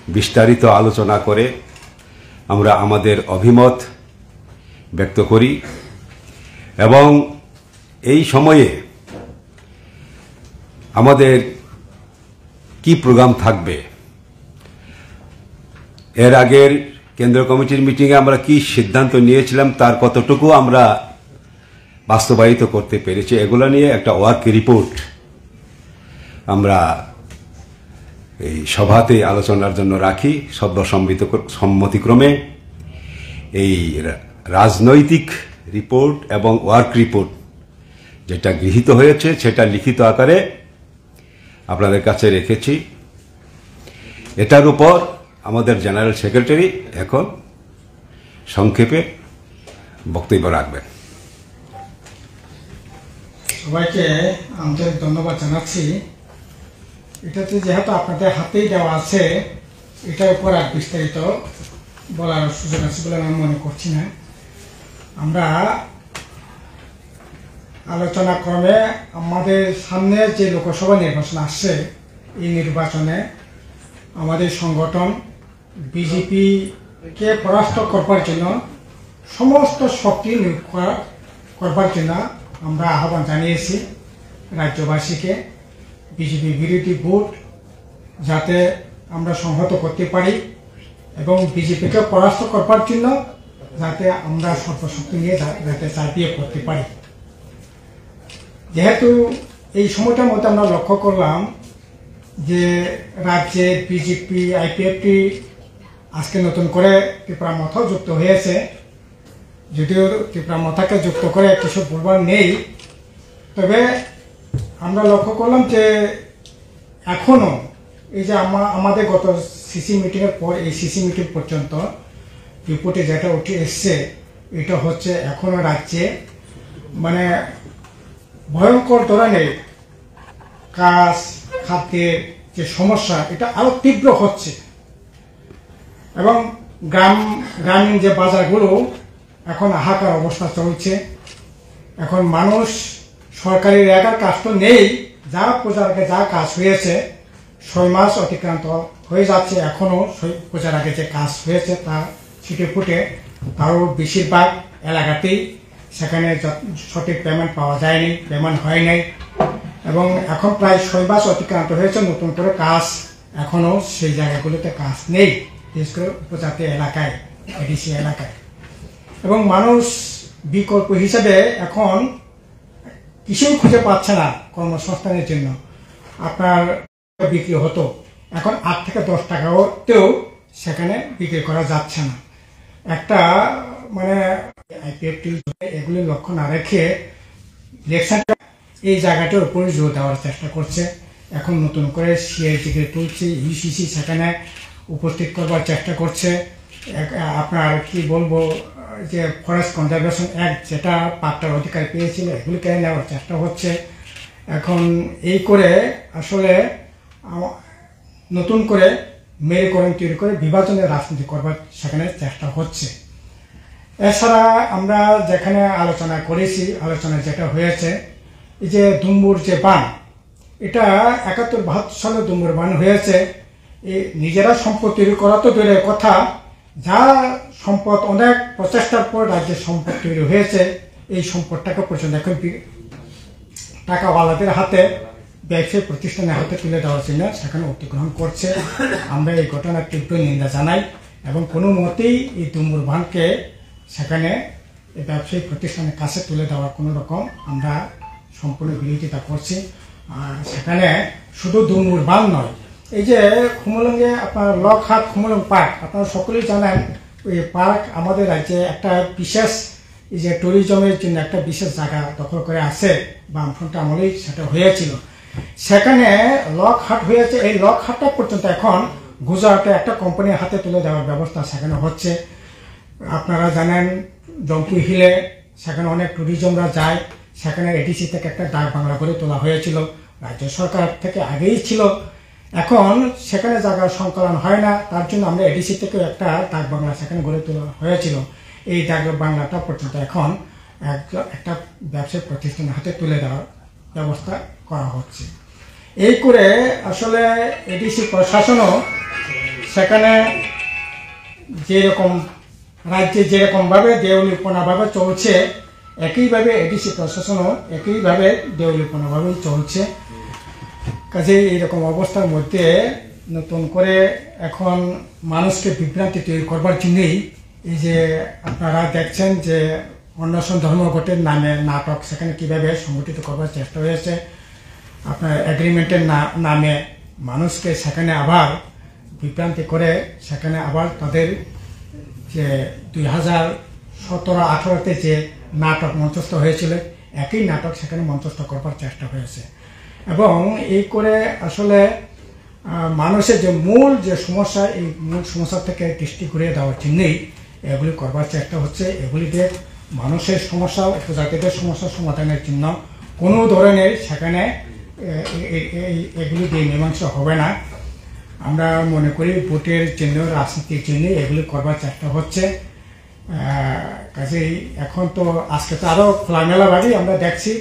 বিস্তারিত আলোচনা করে আমরা আমাদের অভিমত ব্যক্ত করি এবং এই সময়ে আমাদের কি প্রোগ্রাম থাকবে, এর আগের কেন্দ্রীয় কমিটির মিটিংয়ে আমরা কি সিদ্ধান্ত নিয়েছিলাম তার কতটুকু আমরা বাস্তবায়িত করতে পেরেছি, এগুলো নিয়ে একটা ওয়ার্ক রিপোর্ট আমরা এই সভাতে আলোচনার জন্য রাখি। সর্বসম্মতিক্রমে এই রাজনৈতিক রিপোর্ট এবং ওয়ার্ক রিপোর্ট যেটা গৃহীত হয়েছে সেটা লিখিত আকারে আপনাদের কাছে রেখেছি। এটার উপর আমাদের জেনারেল সেক্রেটারি এখন সংক্ষেপে বক্তব্য রাখবেন। সবাইকে আন্তরিক ধন্যবাদ জানাচ্ছি। এটাতে যেহেতু আপনাদের হাতেই দেওয়া আছে, এটার উপর আর বিস্তারিত বলার সুযোগ আছে বলে আমি মনে করছি না। আমরা আলোচনা ক্রমে আমাদের সামনে যে লোকসভা নির্বাচন আসছে, এই নির্বাচনে আমাদের সংগঠন বিজেপিকে পরাস্ত করবার জন্য সমস্ত শক্তি নিয়োগ করবার জন্য আমরা আহ্বান জানিয়েছি রাজ্যবাসীকে। বিজেপি বিরোধী ভোট যাতে আমরা সংহত করতে পারি এবং বিজেপিকে পরাস্ত করবার জন্য যাতে আমরা সর্বশক্তি নিয়ে যাতে চাপিয়ে পড়তে পারি। যেহেতু এই সময়টার মধ্যে আমরা লক্ষ্য করলাম যে রাজ্যে বিজেপি আইপিএফটি আজকে নতুন করে ত্রিপুরা মথাও যুক্ত হয়েছে, যদিও ত্রিপুরা মথাকে যুক্ত করে কিছু বলবার নেই, তবে আমরা লক্ষ্য করলাম যে এখনো এই যে আমাদের গত সিসি মিটিংয়ের পর এই সিসি মিটিং পর্যন্ত রিপোর্টে যেটা উঠে এসছে, এটা হচ্ছে এখনো রাজ্যে মানে ভয়ঙ্কর ধরনের কাজ খাদ্যের যে সমস্যা এটা আরো তীব্র হচ্ছে এবং গ্রামীণ যে বাজারগুলো এখন হাহাকার অবস্থা চলছে। এখন মানুষ সরকারের একার কাজ তো নেই, যা পূজার আগে যা কাজ হয়েছে 6 মাস অতিক্রান্ত হয়ে যাচ্ছে, এখনো পূজার আগে যে কাজ হয়েছে তা ছিটে ফুটে, তারও বেশিরভাগ এলাকাতেই সেখানে সঠিক পেমেন্ট পাওয়া যায়নি, পেমেন্ট হয় নাই এবং এখন প্রায় 6 মাস অতিক্রান্ত হয়েছে, নতুন করে কাজ এখনো সেই জায়গাগুলোতে কাজ নেই, বিশেষ করে উপজাতি এলাকায়, এডিসি এলাকায়। এবং মানুষ বিকল্প হিসেবে এখন কিছুই খুঁজে পাচ্ছে না কর্মসংস্থানের জন্য। আপনার বিক্রি হতো, এখন 8 থেকে 10 টাকাতেও সেখানে বিক্রি করা যাচ্ছে না। একটা মানে আইপিএফটি এগুলি লক্ষ্য না রেখে ইলেকশনটা এই জায়গাটার উপরে জোর দেওয়ার চেষ্টা করছে। এখন নতুন করে সিআইটিকে তুলছে, ইউসিসি সেখানে উপস্থিত করবার চেষ্টা করছে। আপনার কি বলবো যে ফরেস্ট কনজারভেশন অ্যাক্ট যেটা পাট্টার অধিকার পেয়েছিল এগুলি কেড়ে নেওয়ার চেষ্টা হচ্ছে। এখন এই করে আসলে নতুন করে মেরুকরণ তৈরি করে বিভাজনের রাজনীতি করবার সেখানে চেষ্টা হচ্ছে। এছাড়া আমরা যেখানে আলোচনা করেছি, আলোচনায় যেটা হয়েছে এই যে দুম্বুর যে বান, এটা 71-72 সালে দুম্বুর বান হয়েছে। এই নিজেরা সম্পদ তৈরি করা তো দূরের কথা, যা সম্পদ অনেক প্রচেষ্টার পর রাজ্যের সম্পদ তৈরি হয়েছে, এই সম্পদটাকে পর্যন্ত এখন টাকাওয়ালাদের হাতে, ব্যবসায়ী প্রতিষ্ঠানের হাতে তুলে দেওয়ার জন্য সেখানে অতিক্রমণ করছে। আমরা এই ঘটনার তীব্র নিন্দা জানাই এবং কোনো মতেই এই দুম্বুর বানকে সেখানে ব্যবসায়ী প্রতিষ্ঠানের কাছে তুলে দেওয়ার কোনো রকম আমরা সম্পূর্ণ বিরোধিতা করছি। আর সেখানে শুধু দুম্বুর বান নয়, এই যে খুমুলুঙে আপনার লকহাট খুমুলুং পার্ক, আপনারা সকলেই জানেন ওই পার্ক আমাদের রাজ্যে একটা বিশেষ এই যে ট্যুরিজমের জন্য একটা বিশেষ জায়গা দখল করে আছে, বামফ্রন্ট আমলেই সেটা হয়েছিল। সেখানে লকহাট হয়েছে, এই লকহাটটা পর্যন্ত এখন গুজরাটে একটা কোম্পানির হাতে তুলে দেওয়ার ব্যবস্থা সেখানে হচ্ছে। আপনারা জানেন জম্পি হিলে সেখানে অনেক ট্যুরিজমরা যায়, সেখানে এডিসি থেকে একটা ডাক বাংলা করে তোলা হয়েছিল, রাজ্য সরকার থেকে আগেই ছিল। এখন সেখানে জায়গার সংকলন হয় না, তার জন্য আমরা এডিসি থেকে একটা ডাক বাংলা সেখানে গড়ে তোলা হয়েছিল। এই ডাক বাংলাটা পর্যন্ত এখন একটা ব্যবসায়িক প্রতিষ্ঠানের হাতে তুলে দেওয়ার ব্যবস্থা করা হচ্ছে। এই করে আসলে এডিসি প্রশাসনও সেখানে যেরকম রাজ্যে যেরকমভাবে দেউলিপনাভাবে চলছে, একইভাবে এডিসি প্রশাসনও একইভাবে দেউলিপনাভাবেই চলছে। কাজে এইরকম অবস্থার মধ্যে নতুন করে এখন মানুষকে বিভ্রান্তি তৈরি করবার জন্যই এই যে আপনারা দেখছেন যে অন্বেষণ ধর্মঘটের নামে নাটক সেখানে কিভাবে সংগঠিত করবার চেষ্টা হয়েছে, আপনার এগ্রিমেন্টের নামে মানুষকে সেখানে আবার বিভ্রান্তি করে সেখানে আবার তাদের যে 2017-18-তে যে নাটক মঞ্চস্থ হয়েছিল একই নাটক সেখানে মঞ্চস্থ করবার চেষ্টা হয়েছে। এবং এই করে আসলে মানুষের যে মূল যে সমস্যা, এই মূল সমস্যা থেকে দৃষ্টি ঘুরিয়ে দেওয়ার জন্যই এগুলি করবার চেষ্টা হচ্ছে। এগুলি দিয়ে মানুষের সমস্যা, উপজাতিদের সমস্যা সমাধানের জন্য কোনো ধরনের সেখানে এগুলি দিয়ে মীমাংসা হবে না। আমরা মনে করি ভোটের জন্য, রাজনীতির জন্য এগুলি করবার চেষ্টা হচ্ছে। কাজেই এখন তো আজকে তো আরো খোলামেলাভাবেই আমরা দেখছি,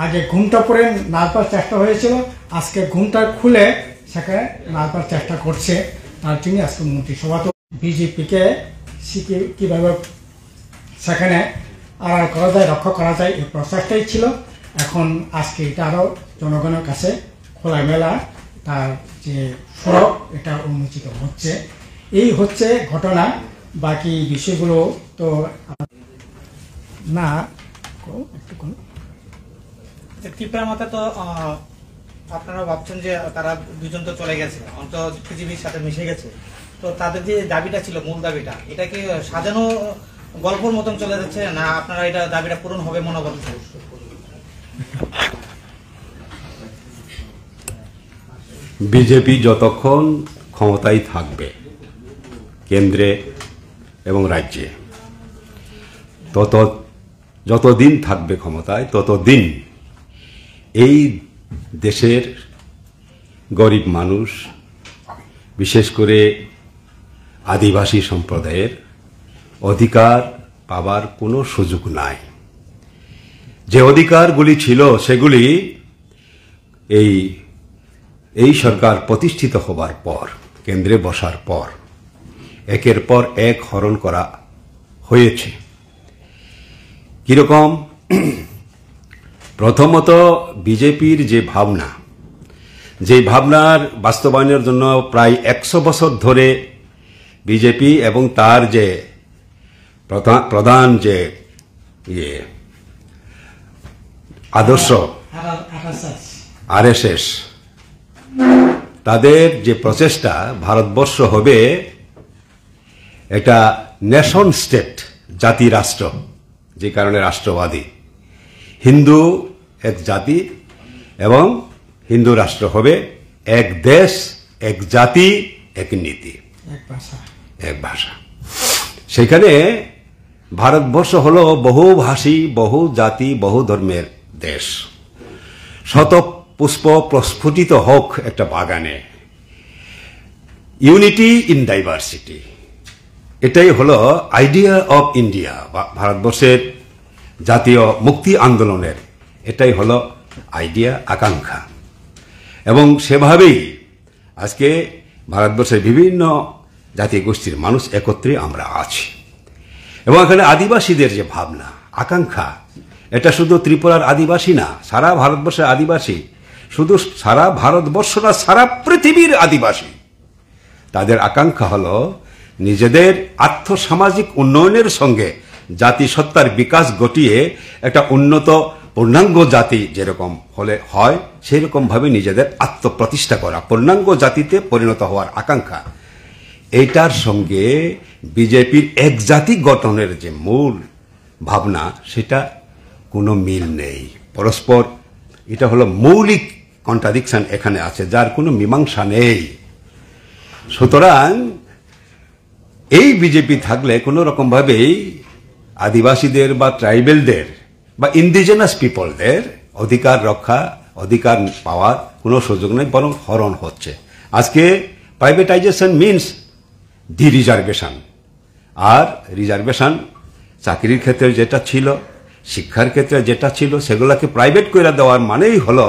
আগে ঘুমটা পরে নাচবার চেষ্টা হয়েছিল, আজকে ঘুমটা খুলে সেখানে নাচবার চেষ্টা করছে। তার জন্য আজকে মন্ত্রিসভা তো বিজেপিকে কিভাবে সেখানে আড়াল করা যায়, রক্ষা করা যায়, এই প্রচেষ্টাই ছিল। এখন আজকে এটা আরো জনগণের কাছে খোলামেলা তার যে সড়ক এটা উন্মোচিত হচ্ছে। এই হচ্ছে ঘটনা। বাকি বিষয়গুলো তো না একটু ত্রিপুরার মতে তো আপনারা ভাবছেন যে তারা দুজন তো চলে গেছে, অন্তত পৃথিবীর সাথে মিশে গেছে, তো তাদের যে দাবিটা ছিল, মূল দাবিটা, এটা কি সাজানো গল্পের মতন চলে যাচ্ছে, না আপনারা এটা দাবিটা পূরণ হবে মনে করছেন? বিজেপি যতক্ষণ ক্ষমতায় থাকবে কেন্দ্রে এবং রাজ্যে, যতদিন থাকবে ক্ষমতায় ততদিন এই দেশের গরিব মানুষ, বিশেষ করে আদিবাসী সম্প্রদায়ের অধিকার পাবার কোনো সুযোগ নাই। যে অধিকারগুলি ছিল সেগুলি এই সরকার প্রতিষ্ঠিত হবার পর, কেন্দ্রে বসার পর একের পর এক হরণ করা হয়েছে। কিরকম? প্রথমত বিজেপির যে ভাবনা, যে ভাবনার বাস্তবায়নের জন্য প্রায় 100 বছর ধরে বিজেপি এবং তার যে প্রধান যে আদর্শ আরএসএস, তাদের যে প্রচেষ্টা ভারতবর্ষ হবে একটা নেশন স্টেট, জাতি রাষ্ট্র, যে কারণে রাষ্ট্রবাদী, হিন্দু এক জাতি এবং হিন্দু রাষ্ট্র হবে, এক দেশ এক জাতি এক নীতি এক ভাষা। সেখানে ভারতবর্ষ হলো বহুভাষী, বহু জাতি, বহু ধর্মের দেশ। শত পুষ্প প্রস্ফুটিত হোক একটা বাগানে, ইউনিটি ইন ডাইভার্সিটি, এটাই হলো আইডিয়া অফ ইন্ডিয়া বা ভারতবর্ষের জাতীয় মুক্তি আন্দোলনের এটাই হলো আইডিয়া, আকাঙ্ক্ষা। এবং সেভাবেই আজকে ভারতবর্ষের বিভিন্ন জাতি গোষ্ঠীর মানুষ একত্রে আমরা আছি। এবং এখানে আদিবাসীদের যে ভাবনা, আকাঙ্ক্ষা, এটা শুধু ত্রিপুরার আদিবাসী না, সারা ভারতবর্ষের আদিবাসী, শুধু সারা ভারতবর্ষ না, সারা পৃথিবীর আদিবাসী। তাদের আকাঙ্ক্ষা হলো নিজেদের আর্থসামাজিক উন্নয়নের সঙ্গে জাতিসত্তার বিকাশ ঘটিয়ে একটা উন্নত পূর্ণাঙ্গ জাতি যেরকম হলে হয় সেরকম ভাবে নিজেদের আত্মপ্রতিষ্ঠা করা, পূর্ণাঙ্গ জাতিতে পরিণত হওয়ার আকাঙ্ক্ষা। এইটার সঙ্গে বিজেপির এক জাতি গঠনের যে মূল ভাবনা, সেটা কোনো মিল নেই, পরস্পর এটা হলো মৌলিক কন্ট্রাডিকশন এখানে আছে, যার কোনো মীমাংসা নেই। সুতরাং এই বিজেপি থাকলে কোনো রকম ভাবেই আদিবাসীদের বা ট্রাইবেলদের বা ইন্ডিজেনাস পিপলদের অধিকার রক্ষা, অধিকার পাওয়ার কোনো সুযোগ নেই, বরং হরণ হচ্ছে। আজকে প্রাইভেটাইজেশন মিনস ডি রিজার্ভেশন, আর রিজার্ভেশন চাকরির ক্ষেত্রে যেটা ছিল, শিক্ষার ক্ষেত্রে যেটা ছিল, সেগুলোকে প্রাইভেট করে দেওয়ার মানেই হলো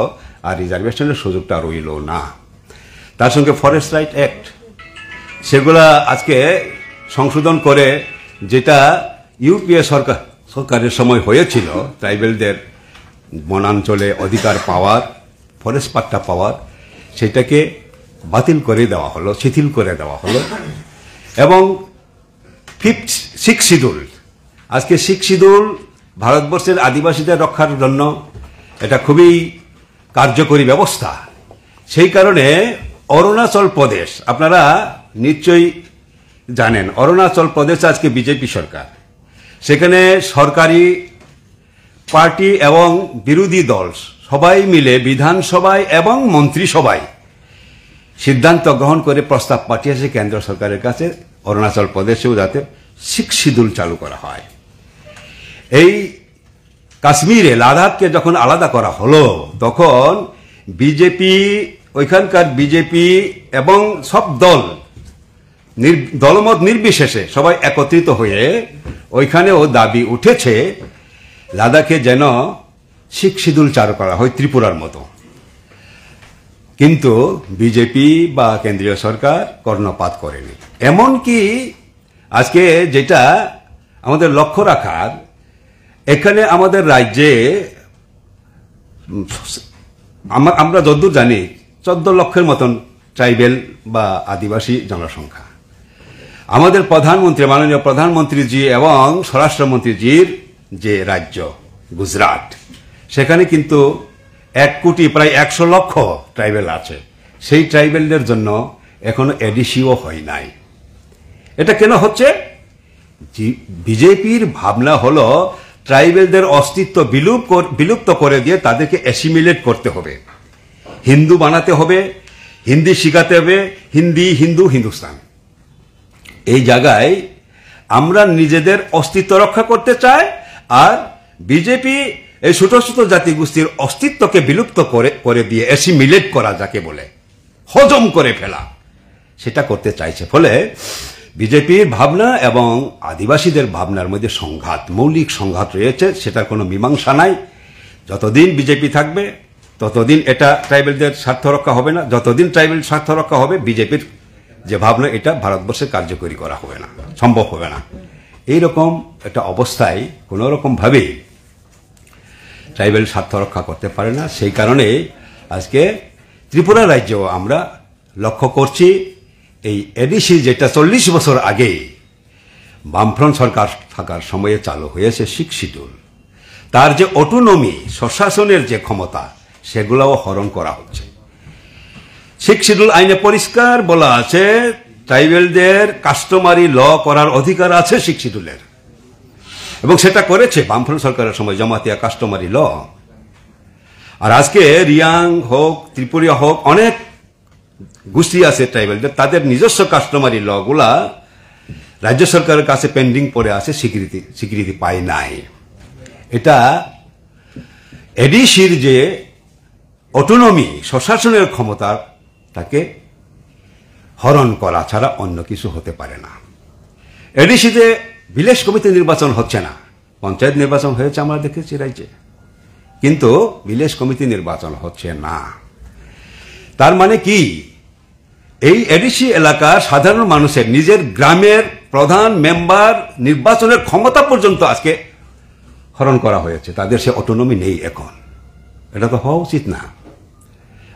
আর রিজার্ভেশনের সুযোগটা রইল না। তার সঙ্গে ফরেস্ট রাইট অ্যাক্ট, সেগুলা আজকে সংশোধন করে যেটা ইউপিএ সরকারের সময় হয়েছিল, ট্রাইবেলদের বনাঞ্চলে অধিকার পাওয়ার, ফরেস্ট পাট্টা পাওয়ার, সেটাকে বাতিল করে দেওয়া হলো, শিথিল করে দেওয়া হলো। এবং সিক্স শিডিউল, আজকে সিক্স শিডিউল ভারতবর্ষের আদিবাসীদের রক্ষার জন্য এটা খুবই কার্যকরী ব্যবস্থা। সেই কারণে অরুণাচল প্রদেশ, আপনারা নিশ্চয়ই জানেন, অরুণাচল প্রদেশ আজকে বিজেপি সরকার। সেখানে সরকারি পার্টি এবং বিরোধী দল সবাই মিলে বিধানসভায় এবং মন্ত্রিসভায় সিদ্ধান্ত গ্রহণ করে প্রস্তাব পাঠিয়েছে কেন্দ্র সরকারের কাছে, অরুণাচল প্রদেশেও যাতে সিক্স শিডিউল চালু করা হয়। এই কাশ্মীরে লাদাখকে যখন আলাদা করা হলো, তখন বিজেপি, ওইখানকার বিজেপি এবং সব দলমত নির্বিশেষে সবাই একত্রিত হয়ে ওইখানেও দাবি উঠেছে লাদাখে যেন সিক্স শিডিউল চালু করা হয় ত্রিপুরার মতো। কিন্তু বিজেপি বা কেন্দ্রীয় সরকার কর্ণপাত করেনি। এমনকি আজকে যেটা আমাদের লক্ষ্য রাখার, এখানে আমাদের রাজ্যে আমরা যতদূর জানি 14 লক্ষের মতন ট্রাইবেল বা আদিবাসী জনসংখ্যা। আমাদের প্রধানমন্ত্রী, মাননীয় প্রধানমন্ত্রীজি এবং স্বরাষ্ট্রমন্ত্রীজির যে রাজ্য গুজরাট, সেখানে কিন্তু 1 কোটি প্রায় 100 লক্ষ ট্রাইবেল আছে। সেই ট্রাইবেলদের জন্য এখনো এডিসিও হয় নাই। এটা কেন হচ্ছে? বিজেপির ভাবনা হলো ট্রাইবেলদের অস্তিত্ব বিলুপ্ত করে দিয়ে তাদেরকে অ্যাসিমিলেট করতে হবে, হিন্দু বানাতে হবে, হিন্দি শিখাতে হবে, হিন্দি, হিন্দু, হিন্দুস্তান। এই জায়গায় আমরা নিজেদের অস্তিত্ব রক্ষা করতে চাই, আর বিজেপি এই ছোট ছোট জাতিগোষ্ঠীর অস্তিত্বকে বিলুপ্ত করে দিয়ে অ্যাসিমিলেট করা, যাকে বলে হজম করে ফেলা, সেটা করতে চাইছে। ফলে বিজেপির ভাবনা এবং আদিবাসীদের ভাবনার মধ্যে সংঘাত, মৌলিক সংঘাত রয়েছে, সেটার কোনো মীমাংসা নাই। যতদিন বিজেপি থাকবে ততদিন এটা ট্রাইবেলদের স্বার্থ রক্ষা হবে না। যতদিন ট্রাইবেল স্বার্থ রক্ষা হবে, বিজেপির যে ভাবনা এটা ভারতবর্ষে কার্যকরী করা হবে না, সম্ভব হবে না। এইরকম একটা অবস্থায় কোনো রকমভাবে ট্রাইবেল স্বার্থ রক্ষা করতে পারে না। সেই কারণে আজকে ত্রিপুরা রাজ্যেও আমরা লক্ষ্য করছি, এই এডিসি যেটা 40 বছর আগে বামফ্রন্ট সরকার থাকার সময়ে চালু হয়েছে সিক্স শিডিউল, তার যে অটোনমি, স্বশাসনের যে ক্ষমতা, সেগুলোও হরণ করা হচ্ছে। সিক্স শিডিউল আইনে পরিষ্কার বলা আছে ট্রাইবেলদের কাস্টমারি ল করার অধিকার আছে সিক্স শিডিউলের, এবং সেটা করেছে বামফ্রন্ট সরকারের সময় জমাতিয়া কাস্টমারি ল। আর আজকে রিয়াং হোক, ত্রিপুরা হোক, অনেক গোষ্ঠী আছে ট্রাইবেলদের, তাদের নিজস্ব কাস্টমারি ল গুলা রাজ্য সরকারের কাছে পেন্ডিং পড়ে আছে, স্বীকৃতি পায় নাই। এটা এডিসির যে অটোনমি, স্বশাসনের ক্ষমতা, তাকে হরণ করা ছাড়া অন্য কিছু হতে পারে না। এডিসিতে ভিলেজ কমিটি নির্বাচন হচ্ছে না, পঞ্চায়েত নির্বাচন হয়েছে আমরা দেখেছি রাজ্যে, কিন্তু ভিলেজ কমিটি নির্বাচন হচ্ছে না। তার মানে কি? এই এডিসি এলাকার সাধারণ মানুষের নিজের গ্রামের প্রধান মেম্বার নির্বাচনের ক্ষমতা পর্যন্ত আজকে হরণ করা হয়েছে, তাদের সে অটোনমি নেই এখন। এটা তো হওয়া উচিত না।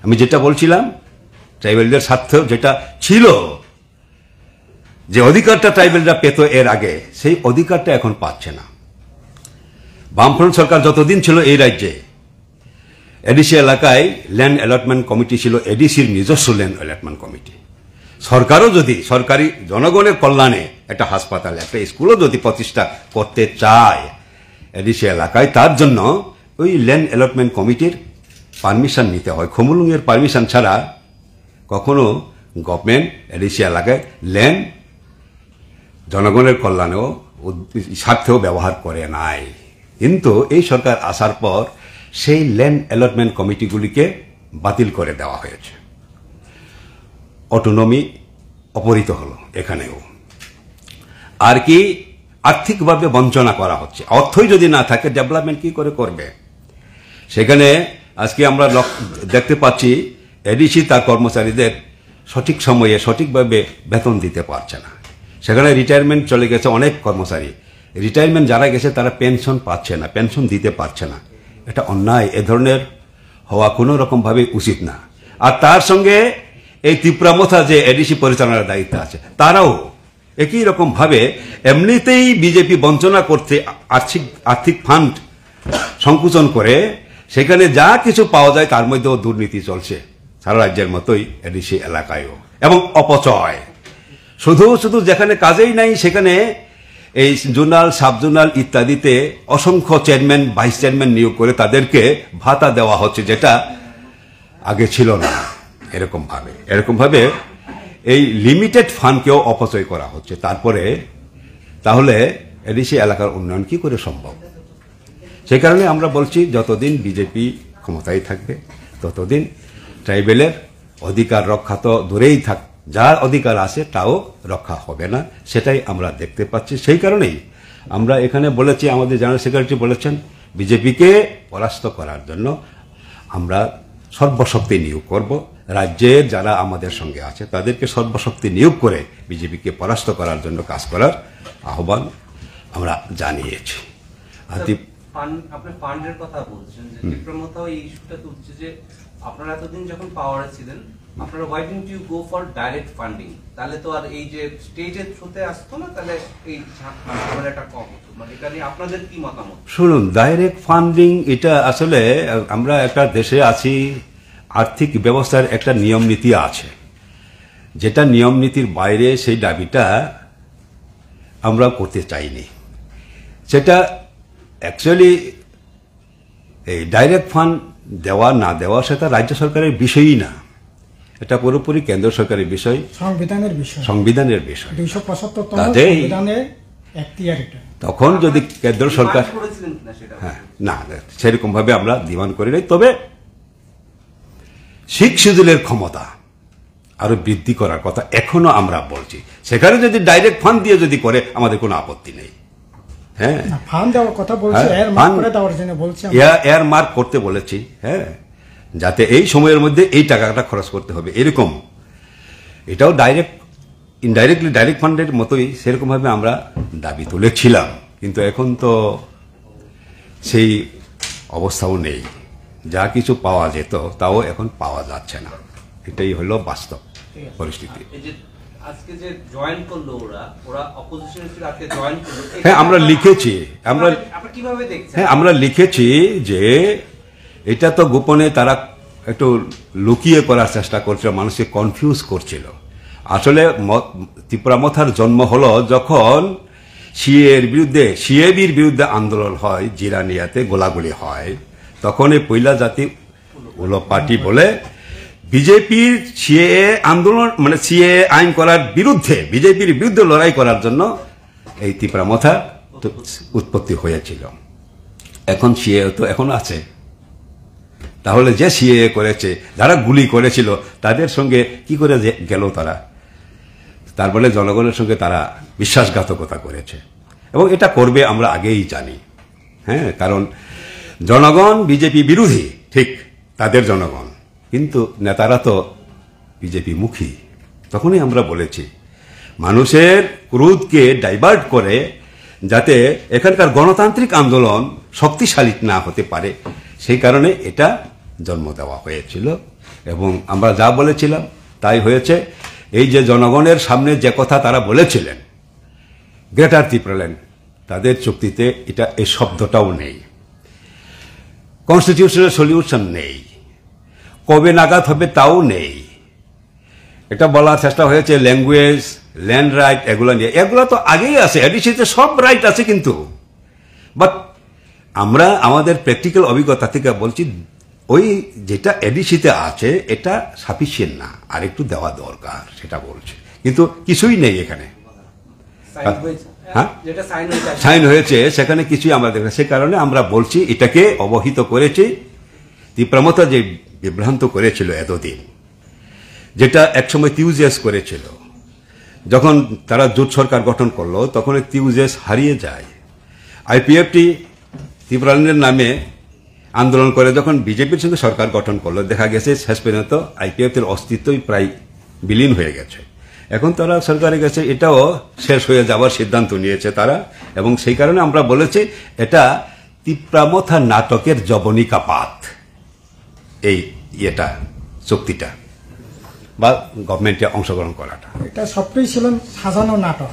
আমি যেটা বলছিলাম, ট্রাইবেলদের স্বার্থ যেটা ছিল, যে অধিকারটা ট্রাইবেলরা পেত এর আগে, সেই অধিকারটা এখন পাচ্ছে না। বামফ্রন্ট সরকার যতদিন ছিল এই রাজ্যে, এডিসি এলাকায় ল্যান্ড অ্যালটমেন্ট কমিটি ছিল, এডিসির নিজস্ব ল্যান্ড অ্যালটমেন্ট কমিটি। সরকারও যদি সরকারি জনগণের কল্যাণে একটা হাসপাতাল, একটা স্কুলও যদি প্রতিষ্ঠা করতে চায় এডিসি এলাকায়, তার জন্য ওই ল্যান্ড অ্যালটমেন্ট কমিটির পারমিশন নিতে হয়। খুমুলুঙের পারমিশন ছাড়া কখনো গভর্নমেন্ট এডিসি এলাকায় ল্যান্ড জনগণের কল্যাণেও স্বার্থেও ব্যবহার করে নাই। কিন্তু এই সরকার আসার পর সেই ল্যান্ড অ্যালটমেন্ট কমিটিগুলিকে বাতিল করে দেওয়া হয়েছে, অটোনমি অপহৃত হলো এখানেও। আর কি আর্থিকভাবে বঞ্চনা করা হচ্ছে। অর্থই যদি না থাকে, ডেভেলপমেন্ট কি করে করবে? সেখানে আজকে আমরা দেখতে পাচ্ছি এডিসি তার কর্মচারীদের সঠিক সময়ে সঠিকভাবে বেতন দিতে পারছে না। সেখানে রিটায়ারমেন্ট চলে গেছে অনেক কর্মচারী, রিটায়ারমেন্ট যারা গেছে তারা পেনশন পাচ্ছে না, পেনশন দিতে পারছে না। এটা অন্যায়, এ ধরনের হওয়া কোনো রকমভাবে উচিত না। আর তার সঙ্গে এই তীব্রামথা যে এডিসি পরিচালনার দায়িত্ব আছে, তারাও একই রকমভাবে এমনিতেই বিজেপি বঞ্চনা করতে আর্থিক ফান্ড সংকুচন করে সেখানে যা কিছু পাওয়া যায় তার মধ্যেও দুর্নীতি চলছে সারা রাজ্যের মতোই এডিসি এলাকায়ও, এবং অপচয়। শুধু যেখানে কাজেই নাই সেখানে এই জোনাল, সাব জোনাল ইত্যাদিতে অসংখ্য চেয়ারম্যান, ভাইস চেয়ারম্যান নিয়োগ করে তাদেরকে ভাতা দেওয়া হচ্ছে, যেটা আগে ছিল না। এরকমভাবে এই লিমিটেড ফান্ডকেও অপচয় করা হচ্ছে। তাহলে এডিসি এলাকার উন্নয়ন কি করে সম্ভব? সেই কারণে আমরা বলছি, যতদিন বিজেপি ক্ষমতায় থাকবে ততদিন ট্রাইবেলের অধিকার রক্ষা তো দূরেই থাক, যার অধিকার আছে তাও রক্ষা হবে না, সেটাই আমরা দেখতে পাচ্ছি। সেই কারণেই আমরা এখানে বলেছি, আমাদের জেনারেল সেক্রেটারি বলেছেন, বিজেপিকে পরাস্ত করার জন্য আমরা সর্বশক্তি নিয়োগ করব। রাজ্যের যারা আমাদের সঙ্গে আছে তাদেরকে সর্বশক্তি নিয়োগ করে বিজেপিকে পরাস্ত করার জন্য কাজ করার আহ্বান আমরা জানিয়েছি। আপনি ফান্ডের কথা বলছেন, যে তীব্রমথা এই ইস্যুটা তুলছে যে আপনারা এতদিন যখন পাওয়ারে ছিলেন, আপনারা why didn't you go for direct funding? তাহলে তো আর এই যে স্টেটের থ্রুতে আসতো না, তাহলে এই ঝামেলাটা কম হতো। মানে এটা নিয়ে আপনাদের কি মতামত? শুনুন, ডাইরেক্ট ফান্ডিং এটা আসলে আমরা একটা দেশে আছি, আর্থিক ব্যবস্থার একটা নিয়ম নীতি আছে, যেটা নিয়ম নীতির বাইরে সেই দাবিটা আমরা করতে চাইনি। সেটা অ্যাকচুয়ালি এই ডাইরেক্ট ফান্ড দেওয়া না দেওয়া সেটা রাজ্য সরকারের বিষয়ই না, এটা পুরোপুরি কেন্দ্র সরকারের বিষয়, সংবিধানের বিষয়। 275 কাজেই সংবিধানের এখতিয়ার এটা। তখন যদি কেন্দ্র সরকার, হ্যাঁ, না সেরকম ভাবে আমরা ডিমান্ড করি নাই। তবে শিখ শিডিউলের ক্ষমতা আরো বৃদ্ধি করার কথা এখনো আমরা বলছি। সেখানে যদি ডাইরেক্ট ফান্ড দিয়ে যদি করে আমাদের কোনো আপত্তি নেই। হ্যাঁ, ফান্ড দেওয়ার কথা বলছি, এর মার্ক করে দেওয়ার জন্য বলছি, এর মার্ক করতে বলেছি। হ্যাঁ, যাতে এই সময়ের মধ্যে এই টাকাটা খরচ করতে হবে এরকম। এটাও ইনডাইরেক্টলি ডাইরেক্ট ফান্ডের মতোই সেরকম ভাবে আমরা দাবি তুলেছিলাম, কিন্তু এখন তো সেই অবস্থাও নেই। যা কিছু পাওয়া যেত তাও এখন পাওয়া যাচ্ছে না, এটাই হলো বাস্তব পরিস্থিতি। আজকে যে জয়েন করলো ওরা অপোজিশনের ছিল, আজকে জয়েন করলো। হ্যাঁ, আমরা লিখেছি, আপনি কিভাবে দেখছেন? হ্যাঁ, আমরা লিখেছি যে এটা তো গোপনে তারা একটু লুকিয়ে করার চেষ্টা করছিল, মানুষকে কনফিউজ করছিল। আসলে তীব্রামথার জন্ম হলো যখন সিএবির বিরুদ্ধে আন্দোলন হয়, জিরানিয়াতে গোলাগুলি হয়, তখন এই পৈলা জাতি উলো পার্টি বলে বিজেপির সিএ আন্দোলন, মানে সিএ আইন করার বিরুদ্ধে, বিজেপির বিরুদ্ধে লড়াই করার জন্য এই তীব্রামথা উৎপত্তি হয়েছিল। এখন সিএ তো এখন আছে, তাহলে যে সিএ করেছে, যারা গুলি করেছিল তাদের সঙ্গে কি করে গেল তারা? তার বলে জনগণের সঙ্গে তারা বিশ্বাসঘাতকতা করেছে, এবং এটা করবে আমরা আগেই জানি। হ্যাঁ, কারণ জনগণ বিজেপি বিরোধী, ঠিক তাদের জনগণ, কিন্তু নেতারা তো বিজেপি মুখী। তখনই আমরা বলেছি মানুষের ক্রোধকে ডাইভার্ট করে যাতে এখানকার গণতান্ত্রিক আন্দোলন শক্তিশালী না হতে পারে, সেই কারণে এটা জন্ম দেওয়া হয়েছিল। এবং আমরা যা বলেছিলাম তাই হয়েছে। এই যে জনগণের সামনে যে কথা তারা বলেছিলেন, গ্রেটার ত্রিপুরাল্যান্ড, তাদের চুক্তিতে এটা এই শব্দটাও নেই, কনস্টিটিউশনাল সলিউশন নেই, কবে নাগাদ হবে তাও নেই। এটা বলার চেষ্টা হয়েছে ল্যাঙ্গুয়েজ, ল্যান্ড রাইট, এগুলো নিয়ে। এগুলো তো আগেই আছে, এডিসিতে সব রাইট আছে, কিন্তু বাট আমরা আমাদের প্র্যাকটিক্যাল অভিজ্ঞতা থেকে বলছি ওই যেটা এডিসিতে আছে এটা সাফিসিয়েন্ট না, আর একটু দেওয়া দরকার, সেটা বলছে। কিন্তু কিছুই নেই এখানে। হ্যাঁ, সাইন হয়েছে, সেখানে কিছুই আমরা দেখি। সে কারণে আমরা বলছি, এটাকে অবহিত করেছি। তীব্রামথা যে বিভ্রান্ত করেছিল এতদিন, যেটা একসময় টিউজেস করেছিল, যখন তারা জোট সরকার গঠন করলো তখন টিউজেস হারিয়ে যায়। আইপিএফটি ত্রিপুরাল্যান্ডের নামে আন্দোলন করে যখন বিজেপির সঙ্গে সরকার গঠন করলো, দেখা গেছে শেষ পর্যন্ত আইপিএফটির অস্তিত্বই প্রায় বিলীন হয়ে গেছে। এখন তারা সরকারের কাছে এটাও শেষ হয়ে যাওয়ার সিদ্ধান্ত নিয়েছে তারা, এবং সেই কারণে আমরা বলেছি এটা তিপ্রামথা নাটকের জবনিকাপাত, এই ইয়েটা চুক্তিটা বা গভর্নমেন্টে অংশগ্রহণ করাটা। এটা সবটাই ছিল সাজানো নাটক।